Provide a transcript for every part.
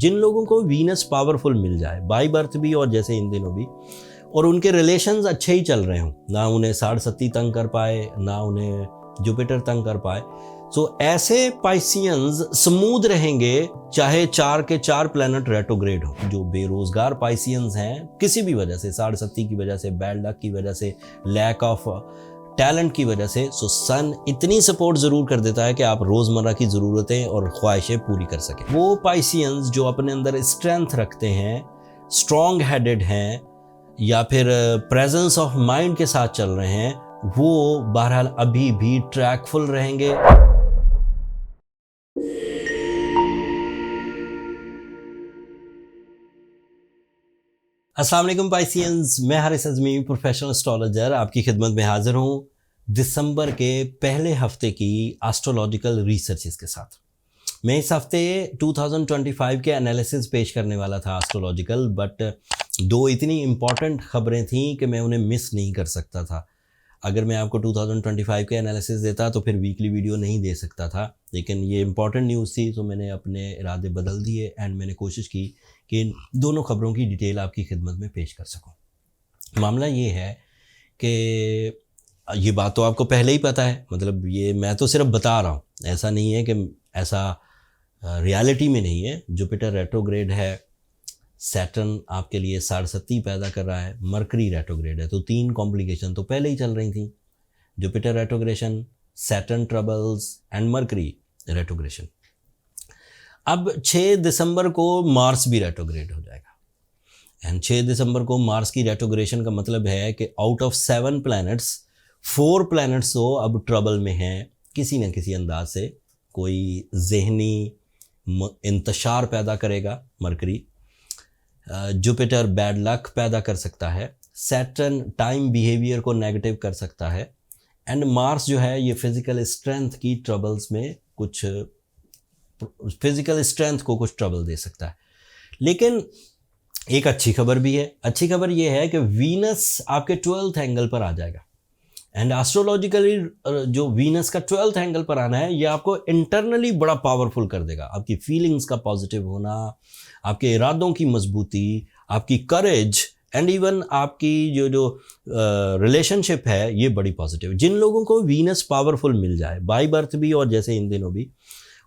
जिन लोगों को Venus powerful मिल जाए बाई बर्थ भी और जैसे इन दिनों भी, और उनके रिलेशंस अच्छे ही चल रहे हों, ना उन्हें साढ़सती तंग कर पाए ना उन्हें जुपिटर तंग कर पाए, तो ऐसे पाइसियंस स्मूथ रहेंगे चाहे 4 के 4 प्लैनेट रेट्रोग्रेड हो। जो बेरोजगार पाइसियंस हैं किसी भी वजह से, साढ़सती की वजह से, बैड लक की वजह से, लैक ऑफ टैलेंट की वजह से, सो सन इतनी सपोर्ट ज़रूर कर देता है कि आप रोज़मर्रा की ज़रूरतें और ख्वाहिशें पूरी कर सकें। वो पाइसियंस जो अपने अंदर स्ट्रेंथ रखते हैं, स्ट्रॉन्ग हेडेड हैं, या फिर प्रेजेंस ऑफ माइंड के साथ चल रहे हैं, वो बहरहाल अभी भी ट्रैकफुल रहेंगे। अस्सलाम वालेकुम पाइसियंस, मैं हारिस अज़मी प्रोफेशनल एस्ट्रोलॉजर आपकी खिदमत में हाजिर हूँ दिसंबर के पहले हफ्ते की एस्ट्रोलॉजिकल रिसर्चेस के साथ। मैं इस हफ्ते 2025 के एनालिसिस पेश करने वाला था एस्ट्रोलॉजिकल, बट दो इतनी इम्पॉर्टेंट खबरें थीं कि मैं उन्हें मिस नहीं कर सकता था। अगर मैं आपको 2025 के एनालिसिस देता तो फिर वीकली वीडियो नहीं दे सकता था, लेकिन ये इंपॉर्टेंट न्यूज़ थी तो मैंने अपने इरादे बदल दिए एंड मैंने कोशिश की कि इन दोनों खबरों की डिटेल आपकी खिदमत में पेश कर सकूं। मामला ये है कि ये बात तो आपको पहले ही पता है, मतलब ये मैं तो सिर्फ बता रहा हूँ, ऐसा नहीं है कि ऐसा रियलिटी में नहीं है। जुपिटर रेट्रोग्रेड है, सैटर्न आपके लिए साढ़सती पैदा कर रहा है, मरकरी रेट्रोग्रेड है, तो 3 कॉम्प्लिकेशन तो पहले ही चल रही थी। Jupiter retrogression, Saturn troubles and mercury retrogression. अब 6 दिसंबर को मार्स भी रेट्रोग्रेड हो जाएगा एंड 6 दिसंबर को मार्स की रेट्रोग्रेशन का मतलब है कि आउट ऑफ 7 प्लैनेट्स 4 प्लैनेट्स तो अब ट्रबल में हैं किसी न किसी अंदाज से। कोई जहनी इंतशार पैदा करेगा मरकरी, जुपिटर बैड लक पैदा कर सकता है, सैटर्न टाइम बिहेवियर को नेगेटिव कर सकता है, एंड मार्स जो है ये फिजिकल स्ट्रेंथ की ट्रबल्स में कुछ फिजिकल स्ट्रेंथ को कुछ ट्रबल दे सकता है। लेकिन एक अच्छी खबर भी है। अच्छी खबर ये है कि वीनस आपके 12th एंगल पर आ जाएगा एंड एस्ट्रोलॉजिकली जो वीनस का 12th एंगल पर आना है ये आपको इंटरनली बड़ा पावरफुल कर देगा। आपकी फीलिंग्स का पॉजिटिव होना, आपके इरादों की मजबूती, आपकी करेज एंड इवन आपकी जो रिलेशनशिप है ये बड़ी पॉजिटिव। जिन लोगों को वीनस पावरफुल मिल जाए बाई बर्थ भी और जैसे इन दिनों भी,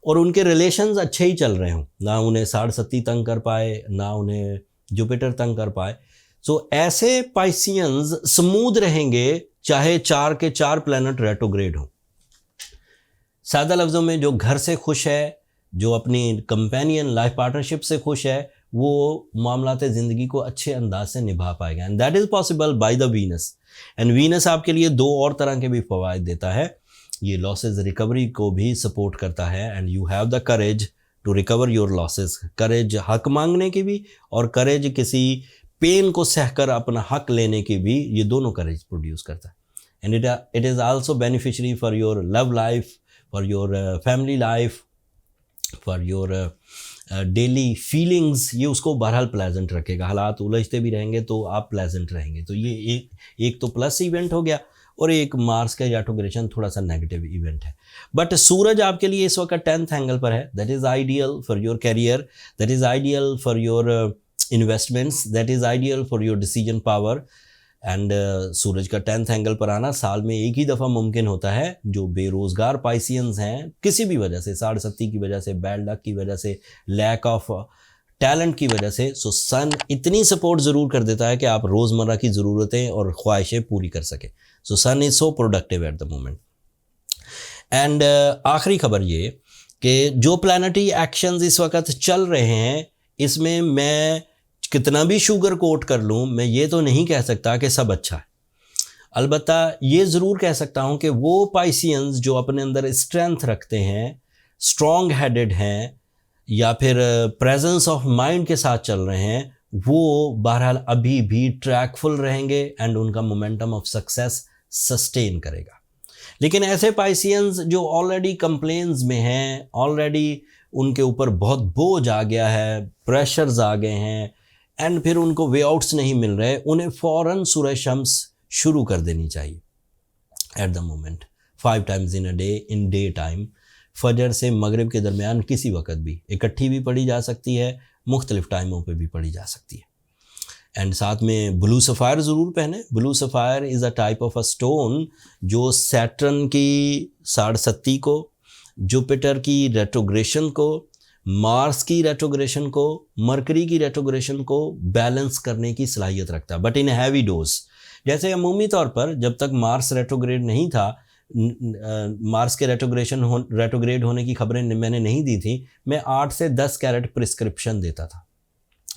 और उनके रिलेशंस अच्छे ही चल रहे हों, ना उन्हें साढ़सती तंग कर पाए ना उन्हें जुपिटर तंग कर पाए, तो ऐसे पाइसियंस स्मूथ रहेंगे चाहे 4 के 4 प्लैनेट रेट्रोग्रेड हो। सादा लफ्ज़ों में जो घर से खुश है, जो अपनी कंपेनियन लाइफ पार्टनरशिप से खुश है, वो मामलाते ज़िंदगी को अच्छे अंदाज से निभा पाएगा and that is possible by the Venus. And Venus आपके लिए 2 और तरह के भी फ़वाइद देता है। ये लॉसेस रिकवरी को भी सपोर्ट करता है and you have the courage to recover your losses. Courage हक मांगने की भी और करेज किसी पेन को सहकर अपना हक लेने की भी, ये दोनों करेज प्रोड्यूस करता है। And it is also beneficiary for your love life, for your family life, for your daily feelings. ये उसको बहरहाल प्लेजेंट रखेगा। हालात उलझते भी रहेंगे तो आप प्लेजेंट रहेंगे। तो ये एक तो प्लस इवेंट हो गया और एक मार्स का रेट्रोग्रेशन थोड़ा सा नेगेटिव इवेंट है। बट सूरज आपके लिए इस वक्त 10th एंगल पर है। That is ideal for your career, that is ideal for your investments, that is ideal for your decision power. And सूरज का 10th एंगल पर आना साल में एक ही दफ़ा मुमकिन होता है। जो बेरोज़गार पाइसियंस हैं किसी भी वजह से, साढ़सती की वजह से, बैड लक की वजह से, लैक ऑफ टैलेंट की वजह से, सो सन इतनी सपोर्ट ज़रूर कर देता है कि आप रोज़मर्रा की ज़रूरतें और ख्वाहिशें पूरी कर सकें। So sun is so productive at the moment. And आखिरी खबर ये कि जो प्लानिटरी एक्शंस इस वक्त चल रहे हैं, इसमें मैं कितना भी शुगर कोट कर लूँ, मैं ये तो नहीं कह सकता कि सब अच्छा है। अलबत्ता ये ज़रूर कह सकता हूँ कि वो पाइसियंस जो अपने अंदर स्ट्रेंथ रखते हैं, स्ट्रॉन्ग हेडेड हैं, या फिर प्रेजेंस ऑफ माइंड के साथ चल रहे हैं, वो बहरहाल अभी भी ट्रैकफुल रहेंगे एंड उनका मोमेंटम ऑफ सक्सेस सस्टेन करेगा। लेकिन ऐसे पाइसियंस जो ऑलरेडी कंप्लेन्स में हैं, ऑलरेडी उनके ऊपर बहुत बोझ आ गया है, प्रेशर्स आ गए हैं एंड फिर उनको वे आउट्स नहीं मिल रहे, उन्हें फ़ौरन सूरज शम्स शुरू कर देनी चाहिए eight the moment 5 times in a day, in day time. फजर से मगरिब के दरमियान किसी वक्त भी इकट्ठी भी पढ़ी जा सकती है, मुख्तलिफ टाइमों पे भी पढ़ी जा सकती है। एंड साथ में ब्लू सफ़ायर ज़रूर पहने। Blue sapphire is a type of a stone जो सैटर्न की साढ़सत्ती को, जुपिटर की रेट्रोग्रेशन को, मार्स की रेट्रोग्रेशन को, मरकरी की रेट्रोग्रेशन को बैलेंस करने की सलाहियत रखता है, बट इन हैवी डोज। जैसे अमूमी तौर पर जब तक मार्स रेट्रोग्रेड नहीं था, मार्स के रेट्रोग्रेड होने की खबरें मैंने नहीं दी थी, मैं 8 से 10 कैरेट प्रिस्क्रिप्शन देता था।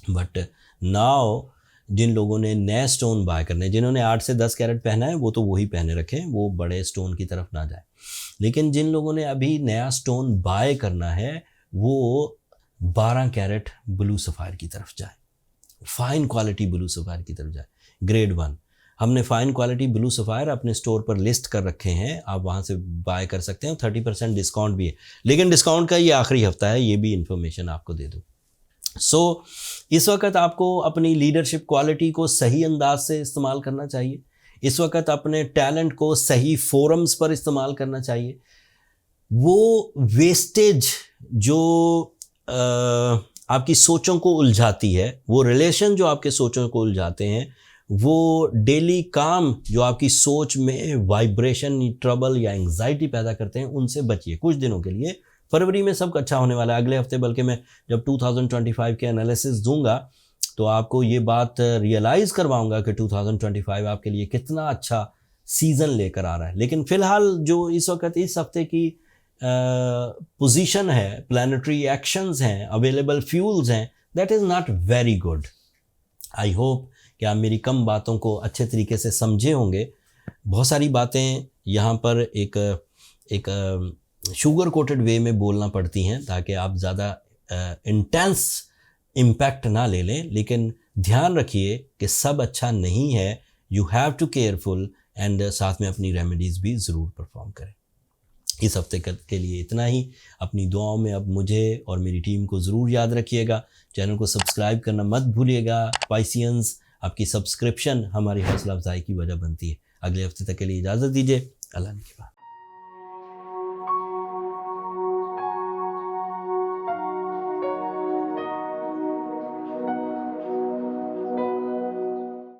बट नाउ जिन लोगों ने नए स्टोन बाय करने, जिन्होंने 8 से 10 कैरेट पहना है वो तो वही पहने रखें, वो बड़े स्टोन की तरफ ना जाए। लेकिन जिन लोगों ने अभी नया स्टोन बाय करना है वो 12 कैरेट ब्लू सफ़ायर की तरफ जाए, फ़ाइन क्वालिटी ब्लू सफ़ायर की तरफ जाए, ग्रेड 1। हमने फ़ाइन क्वालिटी ब्लू सफ़ायर अपने स्टोर पर लिस्ट कर रखे हैं, आप वहाँ से बाय कर सकते हैं। 30% डिस्काउंट भी है, लेकिन डिस्काउंट का ये आखिरी हफ्ता है, ये भी इन्फॉर्मेशन आपको दे दूँ। सो इस वक्त आपको अपनी लीडरशिप क्वालिटी को सही अंदाज से इस्तेमाल करना चाहिए। इस वक्त अपने टैलेंट को सही फोरम्स पर इस्तेमाल करना चाहिए। वो वेस्टेज जो आपकी सोचों को उलझाती है, वो रिलेशन जो आपके सोचों को उलझाते हैं, वो डेली काम जो आपकी सोच में वाइब्रेशन, ट्रबल या एंग्जाइटी पैदा करते हैं, उनसे बचिए कुछ दिनों के लिए। फरवरी में सब अच्छा होने वाला है। अगले हफ्ते बल्कि मैं जब 2025 के एनालिसिस दूंगा तो आपको ये बात रियलाइज़ करवाऊंगा कि 2025 आपके लिए कितना अच्छा सीज़न लेकर आ रहा है। लेकिन फ़िलहाल जो इस वक्त इस हफ्ते की पोजीशन है, प्लानिटरी एक्शंस हैं, अवेलेबल फ्यूल्स हैं, that is not very good. I hope कि आप मेरी कम बातों को अच्छे तरीके से समझे होंगे। बहुत सारी बातें यहाँ पर एक शुगर कोटेड वे में बोलना पड़ती हैं ताकि आप ज़्यादा इंटेंस इम्पैक्ट ना ले लें, लेकिन ध्यान रखिए कि सब अच्छा नहीं है। You have to careful and साथ में अपनी रेमेडीज़ भी ज़रूर परफॉर्म करें। इस हफ्ते के लिए इतना ही। अपनी दुआओं में अब मुझे और मेरी टीम को ज़रूर याद रखिएगा। चैनल को सब्सक्राइब करना मत भूलिएगा। पाइसियंस, आपकी सब्सक्रिप्शन हमारी हौसला अफजाई की वजह बनती है। अगले हफ्ते तक के लिए इजाज़त दीजिए। अल्लाह ने के बाद।